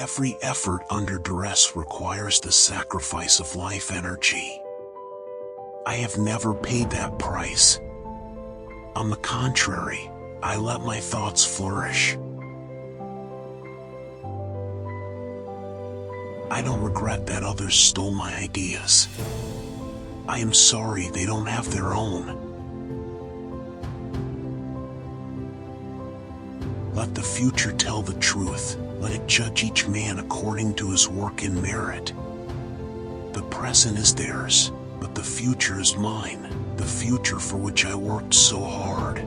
Every effort under duress requires the sacrifice of life energy. I have never paid that price. On the contrary, I let my thoughts flourish. I don't regret that others stole my ideas. I am sorry they don't have their own. Let the future tell the truth. Let it judge each man according to his work and merit. The present is theirs, but the future is mine, the future for which I worked so hard.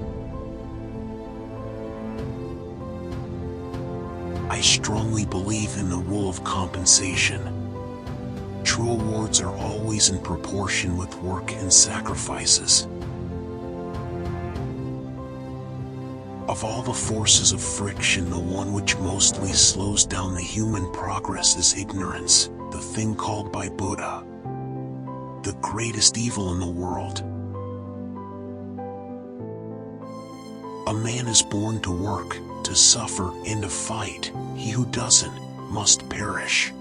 I strongly believe in the rule of compensation. True awards are always in proportion with work and sacrifices. Of all the forces of friction, the one which mostly slows down the human progress is ignorance, the thing called by Buddha the greatest evil in the world. A man is born to work, to suffer, and to fight. He who doesn't must perish.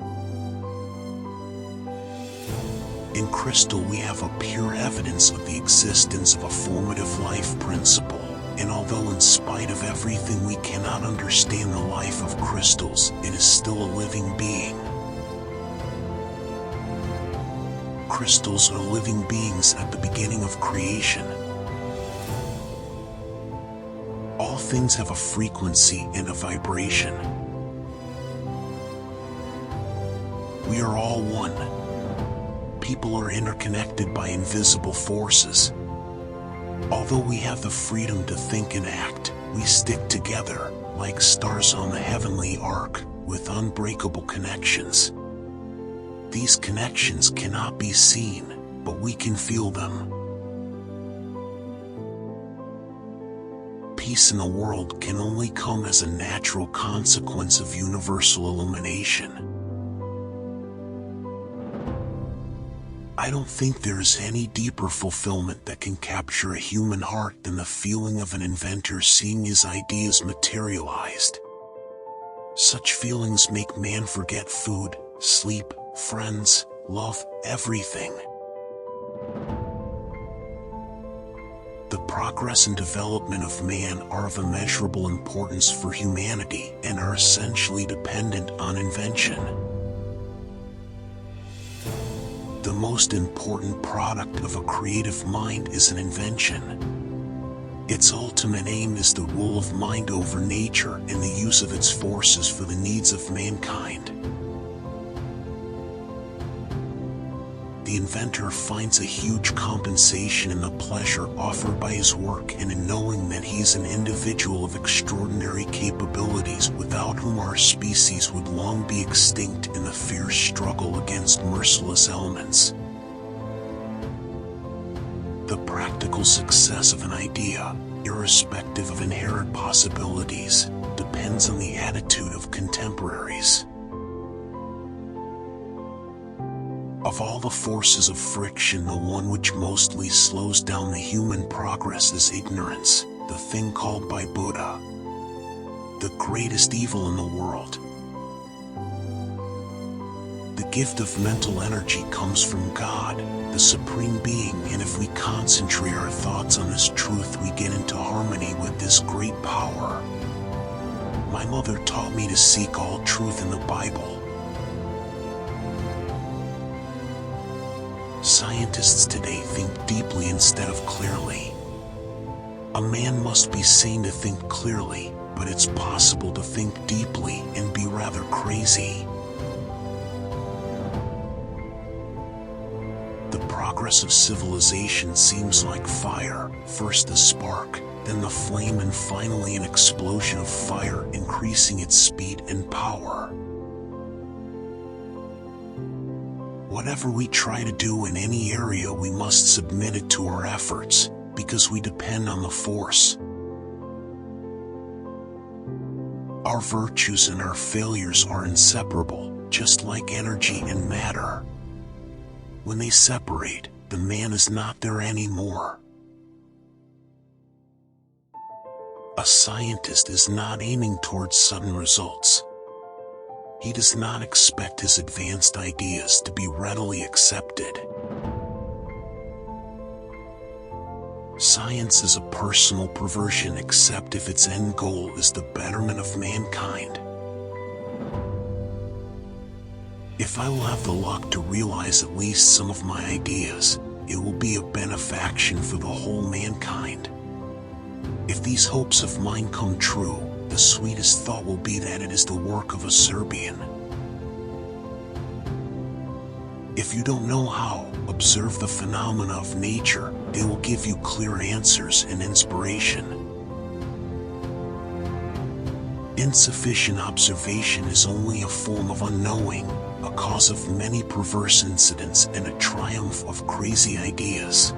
In crystal we have a pure evidence of the existence of a formative life principle. And although in spite of everything we cannot understand the life of crystals, it is still a living being. Crystals are living beings at the beginning of creation. All things have a frequency and a vibration. We are all one. People are interconnected by invisible forces. Although we have the freedom to think and act, we stick together, like stars on the heavenly arc, with unbreakable connections. These connections cannot be seen, but we can feel them. Peace in the world can only come as a natural consequence of universal illumination. I don't think there is any deeper fulfillment that can capture a human heart than the feeling of an inventor seeing his ideas materialized. Such feelings make man forget food, sleep, friends, love, everything. The progress and development of man are of immeasurable importance for humanity and are essentially dependent on invention. The most important product of a creative mind is an invention. Its ultimate aim is the rule of mind over nature and the use of its forces for the needs of mankind. The inventor finds a huge compensation in the pleasure offered by his work and in knowing that he is an individual of extraordinary capabilities without whom our species would long be extinct in the fierce struggle against merciless elements. The practical success of an idea, irrespective of inherent possibilities, depends on the attitude of contemporaries. Of all the forces of friction, the one which mostly slows down the human progress is ignorance, the thing called by Buddha the greatest evil in the world. The gift of mental energy comes from God, the Supreme Being, and if we concentrate our thoughts on this truth, we get into harmony with this great power. My mother taught me to seek all truth in the Bible. Scientists today think deeply instead of clearly. A man must be sane to think clearly, but it's possible to think deeply and be rather crazy. The progress of civilization seems like fire, first a spark, then the flame, and finally an explosion of fire, increasing its speed and power. Whatever we try to do in any area, we must submit it to our efforts, because we depend on the force. Our virtues and our failures are inseparable, just like energy and matter. When they separate, the man is not there anymore. A scientist is not aiming towards sudden results. He does not expect his advanced ideas to be readily accepted. Science is a personal perversion except if its end goal is the betterment of mankind. If I will have the luck to realize at least some of my ideas, it will be a benefaction for the whole mankind. If these hopes of mine come true, the sweetest thought will be that it is the work of a Serbian. If you don't know how, observe the phenomena of nature. They will give you clear answers and inspiration. Insufficient observation is only a form of unknowing, a cause of many perverse incidents and a triumph of crazy ideas.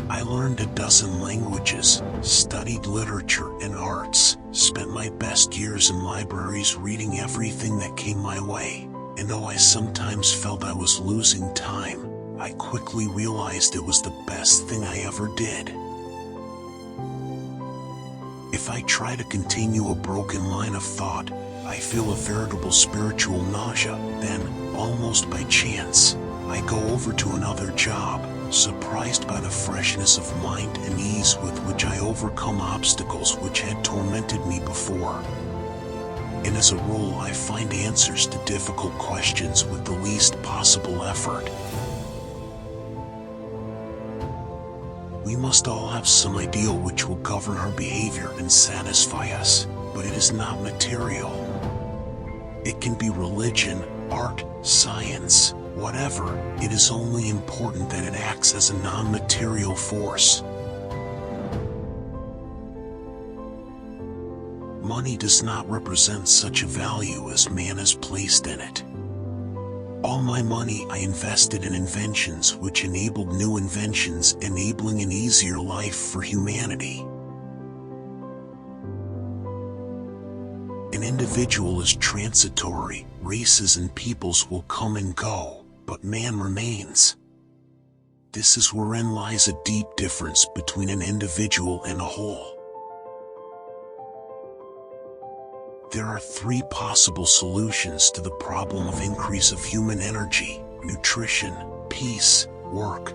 I learned a dozen languages, studied literature and arts, spent my best years in libraries reading everything that came my way, and though I sometimes felt I was losing time, I quickly realized it was the best thing I ever did. If I try to continue a broken line of thought, I feel a veritable spiritual nausea. Then, almost by chance, I go over to another job, surprised by the freshness of mind and ease with which I overcome obstacles which had tormented me before. And as a rule, I find answers to difficult questions with the least possible effort. We must all have some ideal which will govern our behavior and satisfy us, but it is not material. It can be religion, art, science, whatever. It is only important that it acts as a non-material force. Money does not represent such a value as man has placed in it. All my money I invested in inventions which enabled new inventions, enabling an easier life for humanity. An individual is transitory, races and peoples will come and go, but man remains. This is wherein lies a deep difference between an individual and a whole. There are three possible solutions to the problem of increase of human energy: nutrition, peace, work.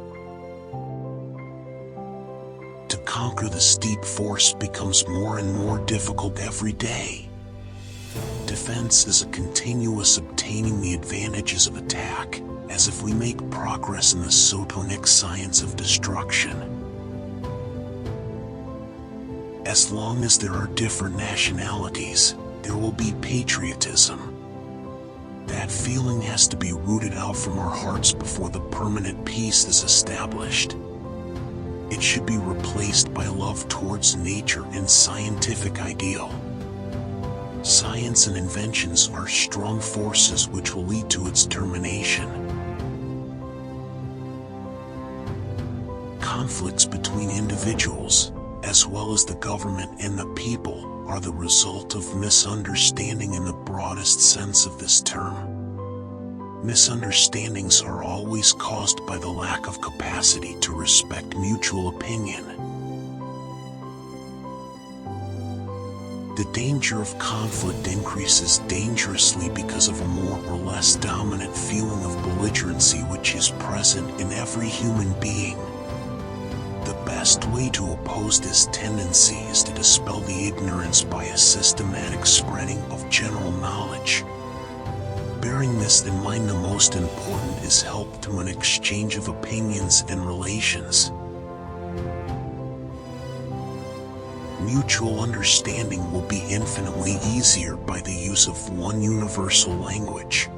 To conquer the steep force becomes more and more difficult every day. Defense is a continuous obtaining the advantages of attack, as if we make progress in the Sotonic science of destruction. As long as there are different nationalities, there will be patriotism. That feeling has to be rooted out from our hearts before the permanent peace is established. It should be replaced by love towards nature and scientific ideal. Science and inventions are strong forces which will lead to its termination. Conflicts between individuals, as well as the government and the people, are the result of misunderstanding in the broadest sense of this term. Misunderstandings are always caused by the lack of capacity to respect mutual opinion. The danger of conflict increases dangerously because of a more or less dominant feeling of belligerency which is present in every human being. The best way to oppose this tendency is to dispel the ignorance by a systematic spreading of general knowledge. Bearing this in mind, the most important is help through an exchange of opinions and relations. Mutual understanding will be infinitely easier by the use of one universal language.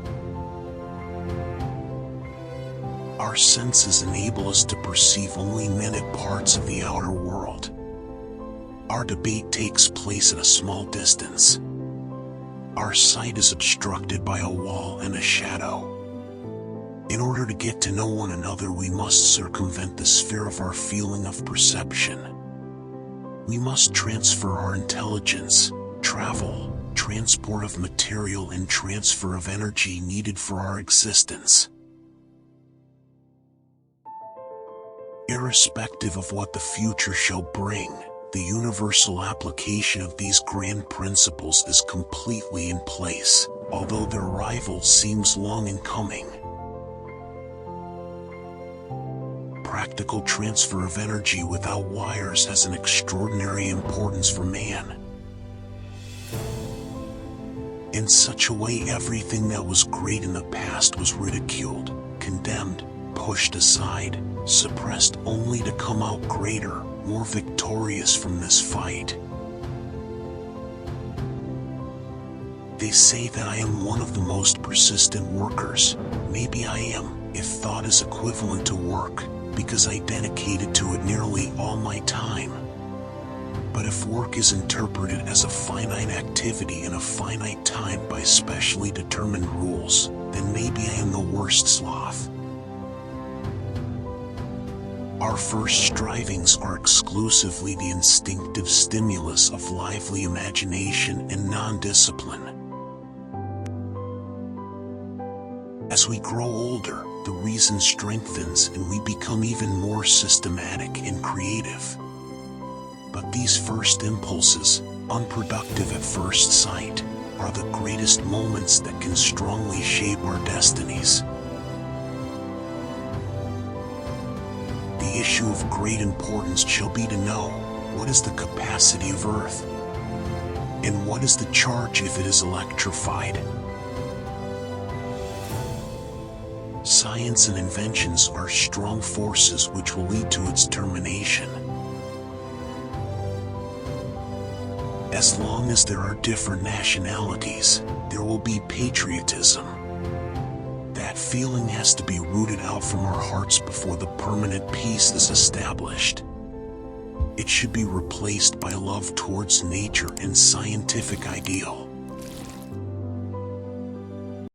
Our senses enable us to perceive only minute parts of the outer world. Our debate takes place at a small distance. Our sight is obstructed by a wall and a shadow. In order to get to know one another, we must circumvent the sphere of our feeling of perception. We must transfer our intelligence, travel, transport of material and transfer of energy needed for our existence. Irrespective of what the future shall bring, The universal application of these grand principles is completely in place, although their arrival seems long in coming. Practical transfer of energy without wires has an extraordinary importance for man. In such a way, everything that was great in the past was ridiculed, condemned, pushed aside, suppressed, only to come out greater, more victorious from this fight. They say that I am one of the most persistent workers. Maybe I am, if thought is equivalent to work, because I dedicated to it nearly all my time. But if work is interpreted as a finite activity in a finite time by specially determined rules, then maybe I am the worst sloth. Our first strivings are exclusively the instinctive stimulus of lively imagination and non-discipline. As we grow older, the reason strengthens and we become even more systematic and creative. But these first impulses, unproductive at first sight, are the greatest moments that can strongly shape our destinies. The issue of great importance shall be to know what is the capacity of Earth, and what is the charge if it is electrified. Science and inventions are strong forces which will lead to its termination. As long as there are different nationalities, there will be patriotism. That feeling has to be rooted out from our hearts before the permanent peace is established. It should be replaced by love towards nature and scientific ideal.